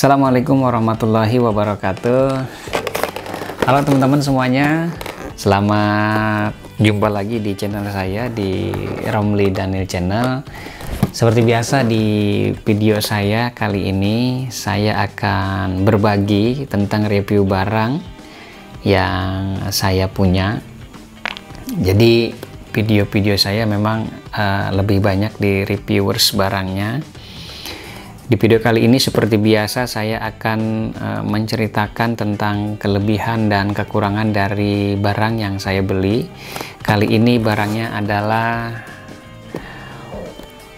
Assalamualaikum warahmatullahi wabarakatuh. Halo teman-teman semuanya, selamat jumpa lagi di channel saya di Romli Daniel Channel. Seperti biasa di video saya kali ini saya akan berbagi tentang review barang yang saya punya. Jadi video-video saya memang lebih banyak di reviewers barangnya. Di video kali ini seperti biasa saya akan menceritakan tentang kelebihan dan kekurangan dari barang yang saya beli. Kali ini barangnya adalah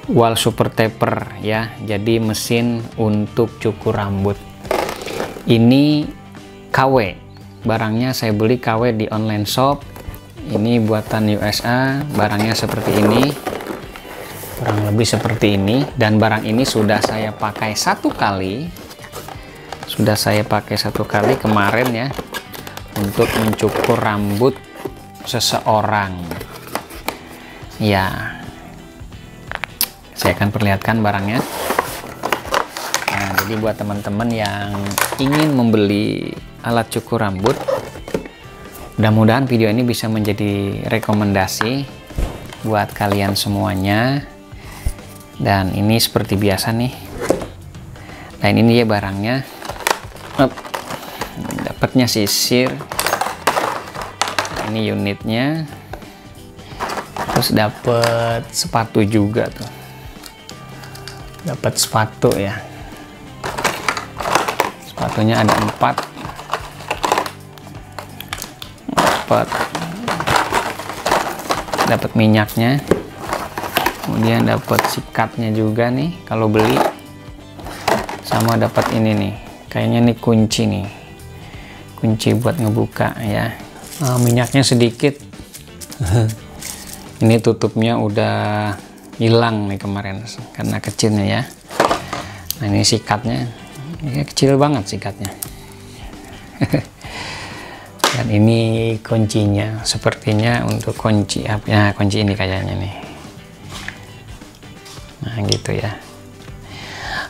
wall super taper ya. Jadi mesin untuk cukur rambut. Ini KW. Barangnya saya beli KW di online shop. Ini buatan USA. Barangnya seperti ini. Kurang lebih seperti ini, dan barang ini sudah saya pakai satu kali kemarin ya, untuk mencukur rambut seseorang ya. Saya akan perlihatkan barangnya. Nah, jadi buat teman-teman yang ingin membeli alat cukur rambut, mudah-mudahan video ini bisa menjadi rekomendasi buat kalian semuanya. Dan ini seperti biasa nih. Nah, ini dia barangnya. Dapatnya sisir. Ini unitnya. Terus dapat sepatu juga tuh. Dapat sepatu ya. Sepatunya ada 4. Dapat minyaknya. Kemudian dapat sikatnya juga nih kalau beli, sama dapat ini nih, kayaknya nih kunci buat ngebuka ya. Minyaknya sedikit. Ini tutupnya udah hilang nih kemarin karena kecilnya ya. Nah, ini sikatnya, ini kecil banget sikatnya. Dan ini kuncinya, sepertinya untuk kunci apa ya, kunci ini kayaknya nih. Nah, gitu ya.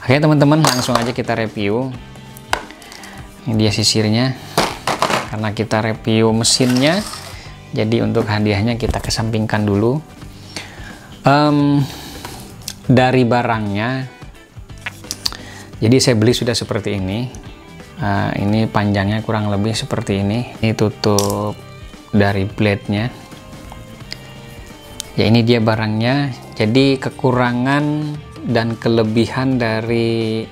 Oke teman-teman, langsung aja kita review. Ini dia sisirnya. Karena kita review mesinnya, jadi untuk hadiahnya kita kesampingkan dulu. Dari barangnya, jadi saya beli sudah seperti ini. Ini panjangnya kurang lebih seperti ini. Ini tutup dari blade-nya. Ya, ini dia barangnya. Jadi kekurangan dan kelebihan dari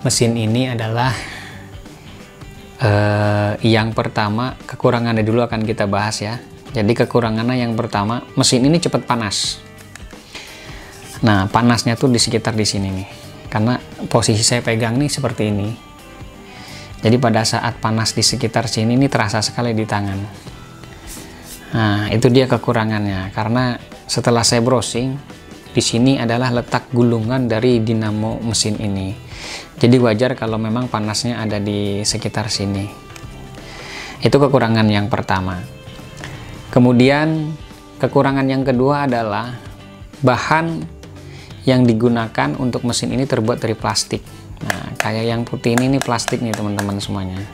mesin ini adalah yang pertama, kekurangannya dulu akan kita bahas ya. Jadi kekurangannya yang pertama, mesin ini cepat panas. Nah, panasnya tuh di sekitar di sini nih. Karena posisi saya pegang nih seperti ini. Jadi pada saat panas di sekitar sini ini terasa sekali di tangan. Nah, itu dia kekurangannya. Karena setelah saya browsing, di sini adalah letak gulungan dari dinamo mesin ini. Jadi wajar kalau memang panasnya ada di sekitar sini. Itu kekurangan yang pertama. Kemudian kekurangan yang kedua adalah bahan yang digunakan untuk mesin ini terbuat dari plastik. Nah, kayak yang putih ini plastik nih teman-teman semuanya.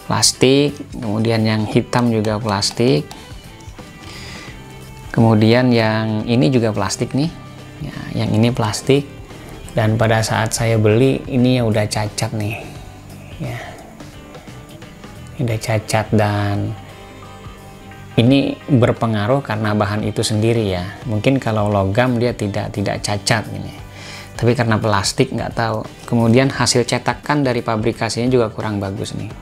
Plastik, kemudian yang hitam juga plastik. Kemudian yang ini juga plastik nih ya, yang ini plastik, dan pada saat saya beli ini ya udah cacat nih ya, udah cacat, dan ini berpengaruh karena bahan itu sendiri ya. Mungkin kalau logam dia tidak cacat ini, tapi karena plastik nggak tahu. Kemudian hasil cetakan dari pabrikasinya juga kurang bagus nih,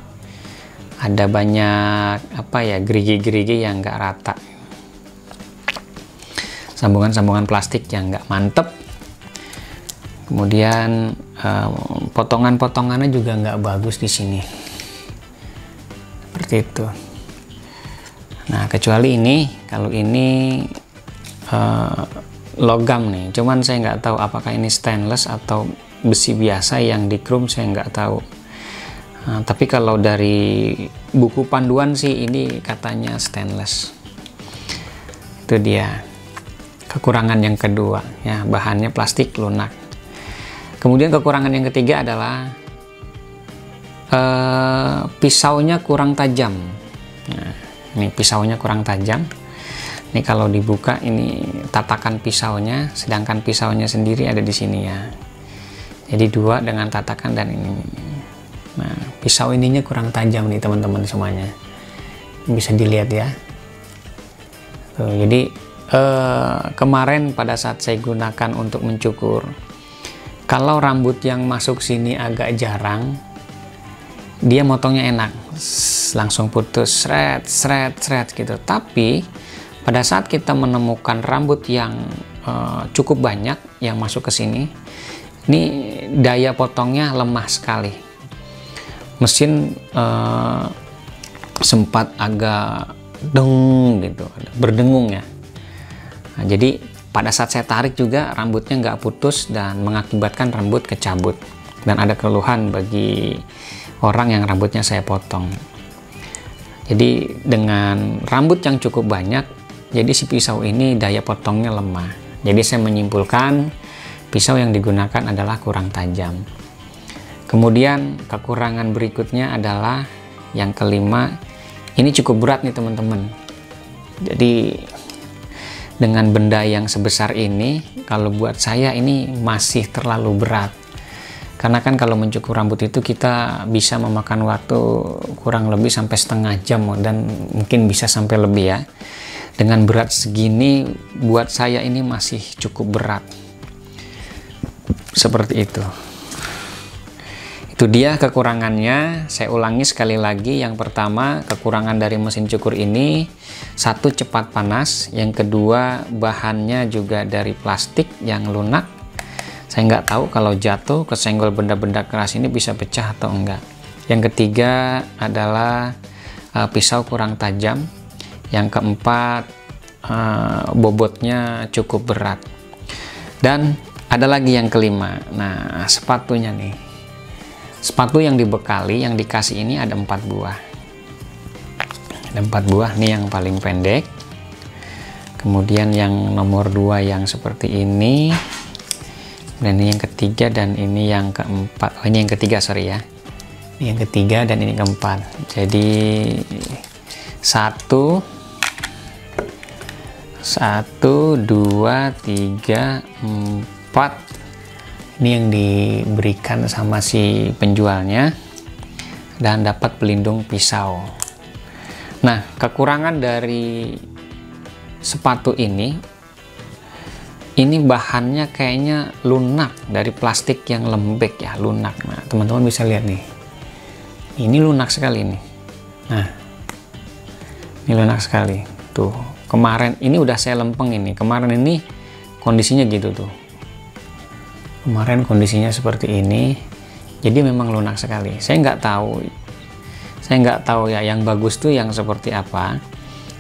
ada banyak apa ya, gerigi-gerigi yang nggak rata, sambungan-sambungan plastik yang nggak mantep. Kemudian potongan-potongannya juga nggak bagus di sini, seperti itu. Nah, kecuali ini, kalau ini logam nih, cuman saya nggak tahu apakah ini stainless atau besi biasa yang di chrome, saya nggak tahu. Nah, tapi kalau dari buku panduan sih ini katanya stainless. Itu dia kekurangan yang kedua ya, bahannya plastik lunak. Kemudian kekurangan yang ketiga adalah pisaunya kurang tajam. Nah, ini pisaunya kurang tajam. Ini kalau dibuka ini tatakan pisaunya, sedangkan pisaunya sendiri ada di sini ya. Jadi dua dengan tatakan dan ini. Nah, pisau ininya kurang tajam nih teman-teman semuanya. Bisa dilihat ya. Tuh, jadi kemarin pada saat saya gunakan untuk mencukur, kalau rambut yang masuk sini agak jarang, dia motongnya enak, langsung putus, seret gitu. Tapi pada saat kita menemukan rambut yang cukup banyak yang masuk ke sini, ini daya potongnya lemah sekali. Mesin sempat agak gitu, berdengung ya. Nah, jadi pada saat saya tarik juga rambutnya nggak putus dan mengakibatkan rambut kecabut. Dan ada keluhan bagi orang yang rambutnya saya potong. Jadi dengan rambut yang cukup banyak, jadi si pisau ini daya potongnya lemah. Jadi saya menyimpulkan pisau yang digunakan adalah kurang tajam. Kemudian kekurangan berikutnya adalah yang kelima, ini cukup berat nih teman-teman. Jadi dengan benda yang sebesar ini, kalau buat saya ini masih terlalu berat. Karena kan kalau mencukur rambut itu kita bisa memakan waktu kurang lebih sampai setengah jam dan mungkin bisa sampai lebih ya. Dengan berat segini buat saya ini masih cukup berat. Seperti itu. Itu dia kekurangannya. Saya ulangi sekali lagi. Yang pertama, kekurangan dari mesin cukur ini, satu, cepat panas. Yang kedua, bahannya juga dari plastik yang lunak. Saya nggak tahu kalau jatuh kesenggol benda-benda keras ini bisa pecah atau enggak. Yang ketiga adalah pisau kurang tajam. Yang keempat, bobotnya cukup berat. Dan ada lagi yang kelima. Nah, sepatunya nih. Sepatu yang dibekali, yang dikasih ini ada 4 buah. Ada 4 buah, nih yang paling pendek. Kemudian yang nomor 2 yang seperti ini. Dan ini yang ketiga dan ini yang keempat. Oh, ini yang ketiga, sorry ya. Ini yang ketiga dan ini keempat. Jadi 1, 2, 3, 4. Ini yang diberikan sama si penjualnya dan dapat pelindung pisau. Nah, kekurangan dari sepatu ini bahannya kayaknya lunak, dari plastik yang lembek ya, lunak. Nah, teman-teman bisa lihat nih. Ini lunak sekali nih. Nah, ini lunak sekali. Tuh, kemarin ini udah saya lempeng ini. Kemarin ini kondisinya gitu tuh. Kemarin kondisinya seperti ini, jadi memang lunak sekali. Saya nggak tahu ya yang bagus tuh yang seperti apa.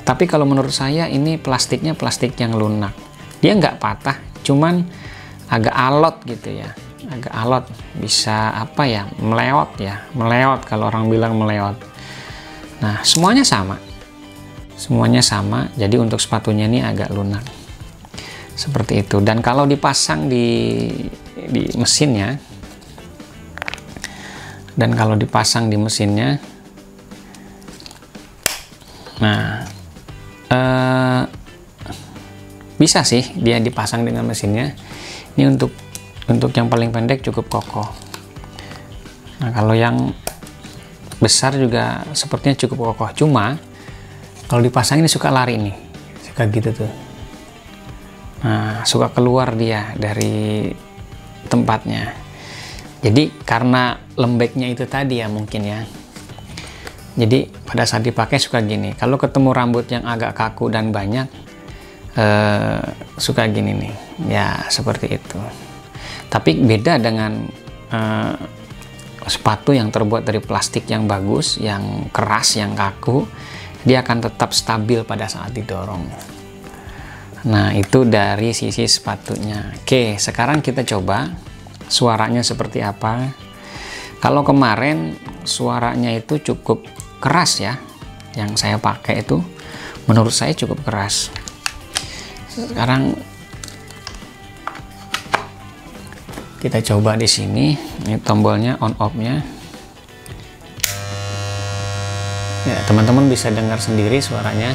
Tapi kalau menurut saya ini plastiknya plastik yang lunak. Dia nggak patah, cuman agak alot gitu ya, agak alot, bisa apa ya, meleot kalau orang bilang meleot. Nah, semuanya sama. Jadi untuk sepatunya ini agak lunak. Seperti itu. Dan kalau dipasang di mesinnya, nah bisa sih dia dipasang dengan mesinnya. Ini untuk yang paling pendek cukup kokoh. Nah, kalau yang besar juga sepertinya cukup kokoh. Cuma kalau dipasang ini suka lari nih, suka gitu tuh. Nah, suka keluar dia dari tempatnya. Jadi karena lembeknya itu tadi ya mungkin ya. Jadi pada saat dipakai suka gini. Kalau ketemu rambut yang agak kaku dan banyak, suka gini nih. Ya seperti itu. Tapi beda dengan sepatu yang terbuat dari plastik yang bagus, yang keras, yang kaku. Dia akan tetap stabil pada saat didorong. Nah, itu dari sisi sepatunya. Oke, sekarang kita coba suaranya seperti apa. Kalau kemarin suaranya itu cukup keras ya, yang saya pakai itu menurut saya cukup keras. Sekarang Kita coba di sini, ini tombolnya on off-nya. Ya, teman-teman bisa dengar sendiri suaranya.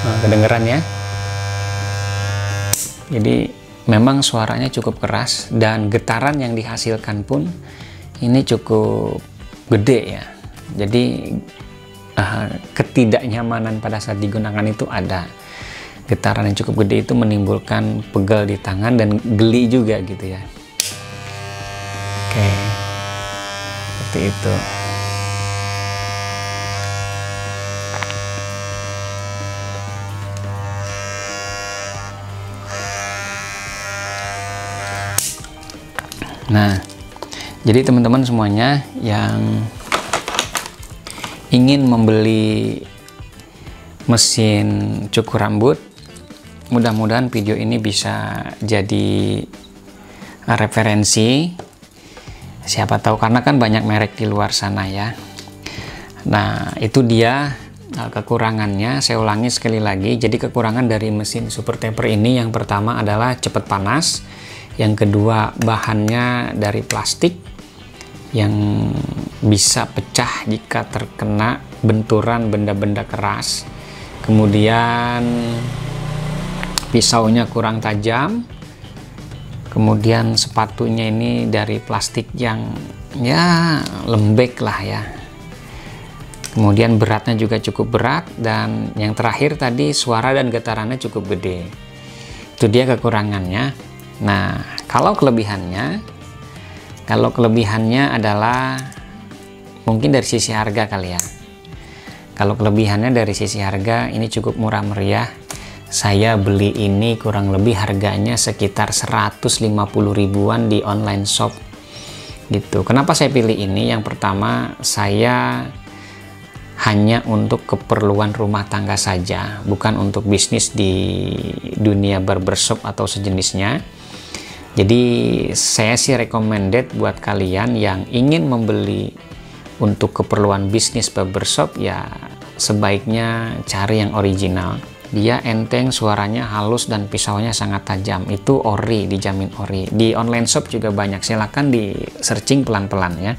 Nah, kedengeran ya. Jadi memang suaranya cukup keras dan getaran yang dihasilkan pun ini cukup gede ya. Jadi ketidaknyamanan pada saat digunakan itu ada. Getaran yang cukup gede itu menimbulkan pegal di tangan dan geli juga gitu ya. Oke, seperti itu. Nah, jadi teman-teman semuanya yang ingin membeli mesin cukur rambut, mudah-mudahan video ini bisa jadi referensi. Siapa tahu, karena kan banyak merek di luar sana ya. Nah, itu dia kekurangannya. Saya ulangi sekali lagi. Jadi kekurangan dari mesin super taper ini, yang pertama adalah cepat panas. Yang kedua, bahannya dari plastik yang bisa pecah jika terkena benturan benda-benda keras. Kemudian pisaunya kurang tajam. Kemudian sepatunya ini dari plastik yang ya lembek lah ya. Kemudian beratnya juga cukup berat. Dan yang terakhir tadi, suara dan getarannya cukup gede. Itu dia kekurangannya. Nah, kalau kelebihannya adalah mungkin dari sisi harga kali ya. Kalau kelebihannya dari sisi harga, ini cukup murah meriah. Saya beli ini kurang lebih harganya sekitar 150 ribuan di online shop gitu. Kenapa saya pilih ini? Yang pertama, saya hanya untuk keperluan rumah tangga saja, bukan untuk bisnis di dunia barbershop atau sejenisnya. Jadi saya sih recommended buat kalian yang ingin membeli untuk keperluan bisnis barbershop, ya sebaiknya cari yang original. Dia enteng, suaranya halus, dan pisaunya sangat tajam. Itu ori, dijamin ori. Di online shop juga banyak, silahkan di searching pelan-pelan ya.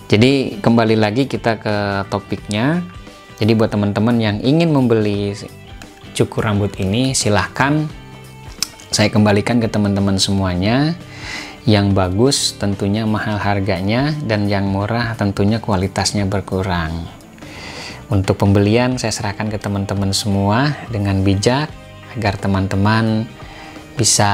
Jadi kembali lagi kita ke topiknya. Jadi buat teman-teman yang ingin membeli cukur rambut ini, silahkan saya kembalikan ke teman-teman semuanya. Yang bagus tentunya mahal harganya, dan yang murah tentunya kualitasnya berkurang. Untuk pembelian saya serahkan ke teman-teman semua dengan bijak, agar teman-teman bisa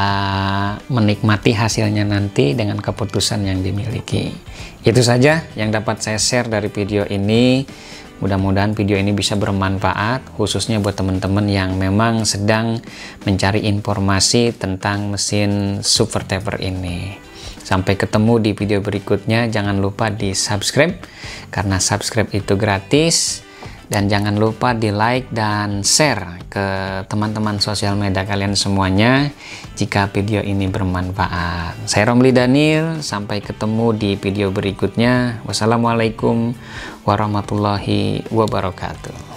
menikmati hasilnya nanti dengan keputusan yang dimiliki. Itu saja yang dapat saya share dari video ini. Mudah-mudahan video ini bisa bermanfaat, khususnya buat teman-teman yang memang sedang mencari informasi tentang mesin super taper ini. Sampai ketemu di video berikutnya. Jangan lupa di subscribe, karena subscribe itu gratis. Dan jangan lupa di like dan share ke teman-teman sosial media kalian semuanya jika video ini bermanfaat. Saya Romli Daniel, sampai ketemu di video berikutnya. Wassalamualaikum warahmatullahi wabarakatuh.